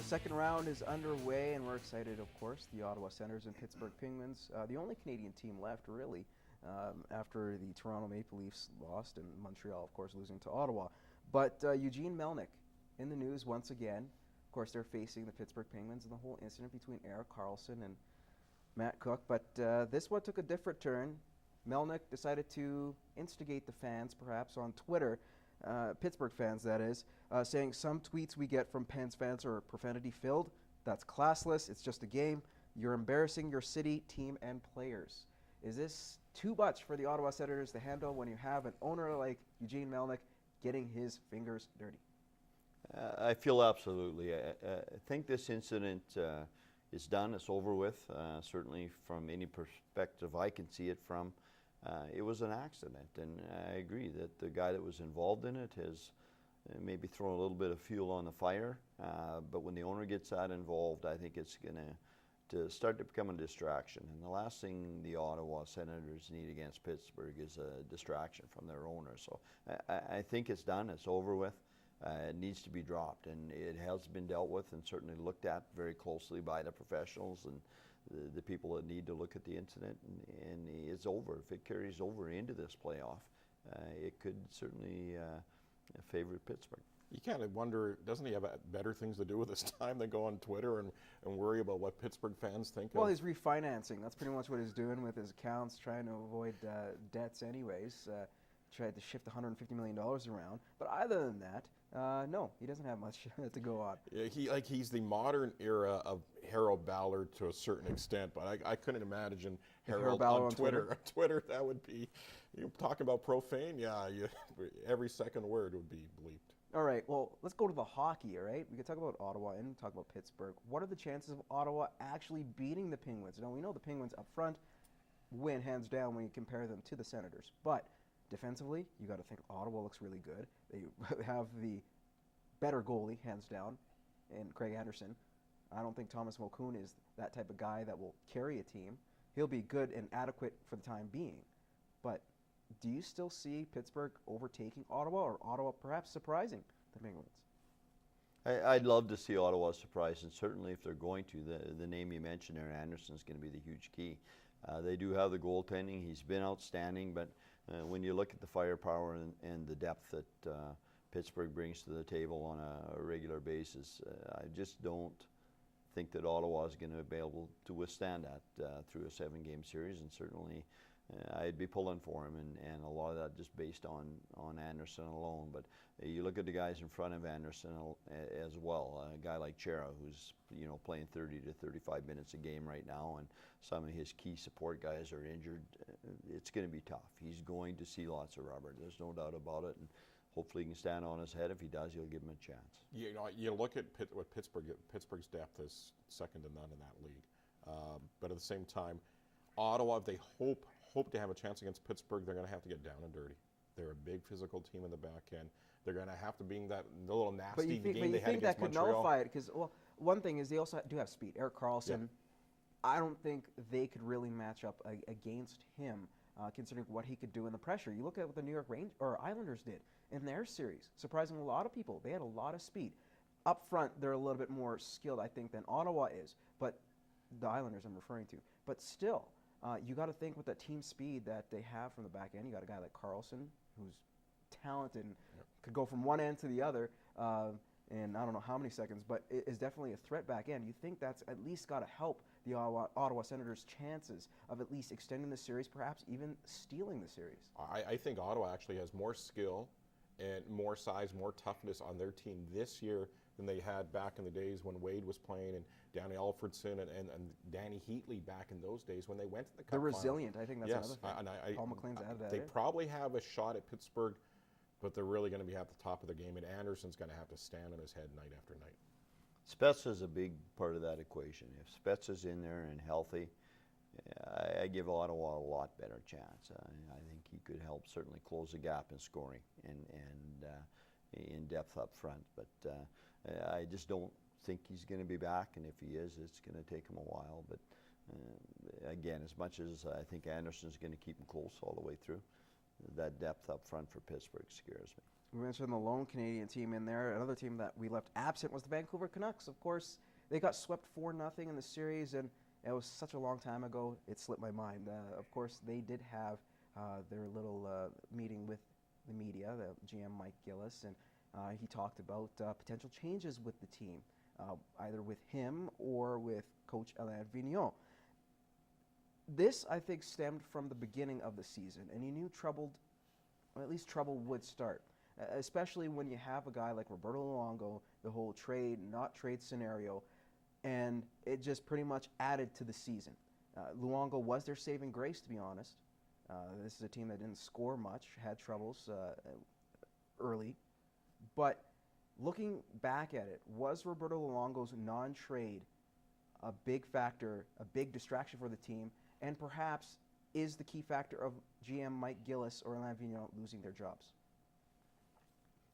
second round is underway, and we're excited, of course. The Ottawa Senators and Pittsburgh Penguins, the only Canadian team left, really, after the Toronto Maple Leafs lost and Montreal, of course, losing to Ottawa. But Eugene Melnyk in the news once again. Of course, they're facing the Pittsburgh Penguins and the whole incident between Erik Karlsson and Matt Cook. But this one took a different turn. Melnyk decided to instigate the fans, perhaps on Twitter, Pittsburgh fans, that is, saying some tweets we get from Pens fans are profanity-filled. That's classless. It's just a game. You're embarrassing your city, team, and players. Is this too much for the Ottawa Senators to handle when you have an owner like Eugene Melnyk getting his fingers dirty? I feel absolutely. I think this incident is done. It's over with. Certainly from any perspective I can see it from. It was an accident, and I agree that the guy that was involved in it has maybe thrown a little bit of fuel on the fire. But when the owner gets that involved, I think it's going to start to become a distraction. And the last thing the Ottawa Senators need against Pittsburgh is a distraction from their owner. So I think it's done. It's over with. It needs to be dropped, and it has been dealt with and certainly looked at very closely by the professionals and the people that need to look at the incident, and it's over. If it carries over into this playoff, it could certainly favor Pittsburgh. You kind of wonder, doesn't he have better things to do with his time than go on Twitter and worry about what Pittsburgh fans think Well, of? he's refinancing. That's pretty much what he's doing with his accounts, trying to avoid debts anyways. Tried to shift $150 million around. But other than that, no, he doesn't have much to go on. Yeah, he's the modern era of Harold Ballard to a certain extent, but I couldn't imagine Harold on Twitter. On Twitter, that would be, you talking about profane, every second word would be bleeped. All right, well, let's go to the hockey, all right? We can talk about Ottawa and talk about Pittsburgh. What are the chances of Ottawa actually beating the Penguins? Now, we know the Penguins up front win hands down when you compare them to the Senators, but defensively, you got to think Ottawa looks really good. They have the better goalie, hands down, in Craig Anderson. I don't think Thomas Mulcoon is that type of guy that will carry a team. He'll be good and adequate for the time being. But do you still see Pittsburgh overtaking Ottawa, or Ottawa perhaps surprising the Penguins? I'd love to see Ottawa surprise, and certainly if they're going to, the name you mentioned there, Anderson, is going to be the huge key. They do have the goaltending. He's been outstanding, but when you look at the firepower and the depth that Pittsburgh brings to the table on a regular basis, I just don't think that Ottawa is going to be able to withstand that through a 7-game series, and certainly I'd be pulling for him, and a lot of that just based on Anderson alone. But you look at the guys in front of Anderson as well. A guy like Chara, who's playing 30 to 35 minutes a game right now, and some of his key support guys are injured. It's going to be tough. He's going to see lots of rubber. There's no doubt about it. And hopefully he can stand on his head. If he does, you'll give him a chance. You look at what Pittsburgh's depth is second to none in that league. But at the same time, Ottawa, if they hope to have a chance against Pittsburgh, they're going to have to get down and dirty. They're a big physical team in the back end. They're going to have to be the little nasty game they had against Montreal. But you think that could nullify it? Because, well, one thing is they also do have speed. Erik Karlsson, I don't think they could really match up against him, considering what he could do in the pressure. You look at what the New York Islanders did in their series, surprising a lot of people. They had a lot of speed. Up front, they're a little bit more skilled, I think, than Ottawa is. But the Islanders I'm referring to. But still, you got to think with the team speed that they have from the back end. You got a guy like Karlsson, who's talented and could go from one end to the other in I don't know how many seconds, but it is definitely a threat back end. You think that's at least got to help the Ottawa Senators' chances of at least extending the series, perhaps even stealing the series. I think Ottawa actually has more skill and more size, more toughness on their team this year than they had back in the days when Wade was playing and Danny Alfredson and Danny Heatley back in those days when they went to the Cup. They're resilient. I think that's another thing. And Paul McLean's added that. They probably have a shot at Pittsburgh, but they're really going to be at the top of the game, and Anderson's going to have to stand on his head night after night. Spezza's a big part of that equation. If Spezza's in there and healthy, I give Ottawa a lot better chance. I think he could help certainly close the gap in scoring and in depth up front. But I just don't think he's going to be back, and if he is, it's going to take him a while. But again, as much as I think Anderson's going to keep him close all the way through, that depth up front for Pittsburgh scares me. We mentioned the lone Canadian team in there. Another team that we left absent was the Vancouver Canucks. Of course, they got swept 4-0 in the series, and it was such a long time ago, it slipped my mind. Of course, they did have their little meeting with the media, the GM Mike Gillis, and he talked about potential changes with the team, either with him or with Coach Alain Vigneault. This, I think, stemmed from the beginning of the season, and he knew trouble would start, especially when you have a guy like Roberto Luongo, the whole trade, not trade scenario, and it just pretty much added to the season. Luongo was their saving grace, to be honest. This is a team that didn't score much, had troubles early, but looking back at it, was Roberto Luongo's non-trade a big factor, a big distraction for the team, and perhaps is the key factor of GM Mike Gillis or Alain Vigneault losing their jobs?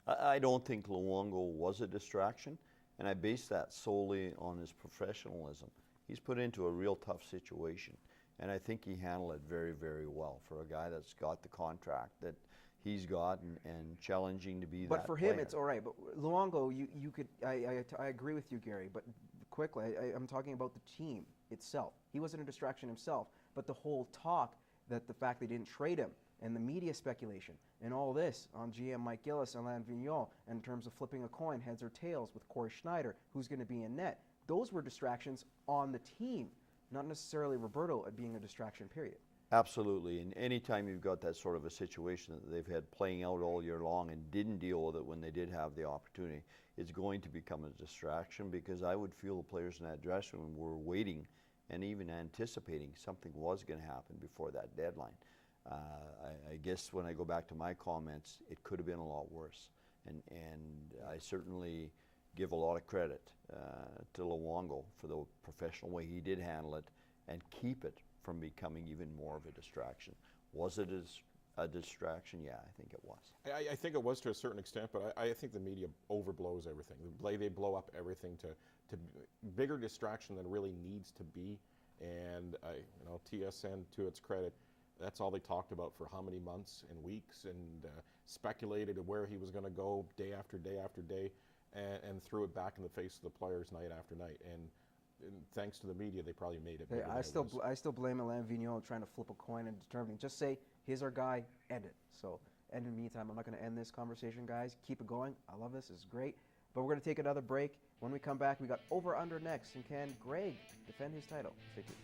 I don't think Luongo was a distraction, and I base that solely on his professionalism. He's put into a real tough situation, and I think he handled it very, very well for a guy that's got the contract that he's got and challenging to be but that for him, player. it's all right. But Luongo, you could, I agree with you, Gary, but quickly, I'm talking about the team itself. He wasn't a distraction himself, but the whole talk that the fact they didn't trade him and the media speculation and all this on GM Mike Gillis and Alain Vigneault in terms of flipping a coin, heads or tails with Corey Schneider, who's going to be in net. Those were distractions on the team, not necessarily Roberto being a distraction, period. Absolutely, and anytime you've got that sort of a situation that they've had playing out all year long and didn't deal with it when they did have the opportunity, it's going to become a distraction, because I would feel the players in that dressing room were waiting and even anticipating something was going to happen before that deadline. I guess when I go back to my comments, it could have been a lot worse, and I certainly give a lot of credit to Luongo for the professional way he did handle it and keep it from becoming even more of a distraction. Was it a distraction? Yeah, I think it was. I think it was to a certain extent, but I think the media overblows everything. They blow up everything to bigger distraction than really needs to be. And TSN, to its credit, that's all they talked about for how many months and weeks, and speculated where he was going to go day after day after day, and threw it back in the face of the players night after night. And thanks to the media, they probably made it. I still blame Alain Vigneault trying to flip a coin and determining. Just say, here's our guy, end it. So, and in the meantime, I'm not going to end this conversation, guys. Keep it going. I love this. It's great. But we're going to take another break. When we come back, we got over under next. And can Greg defend his title? Stay tuned.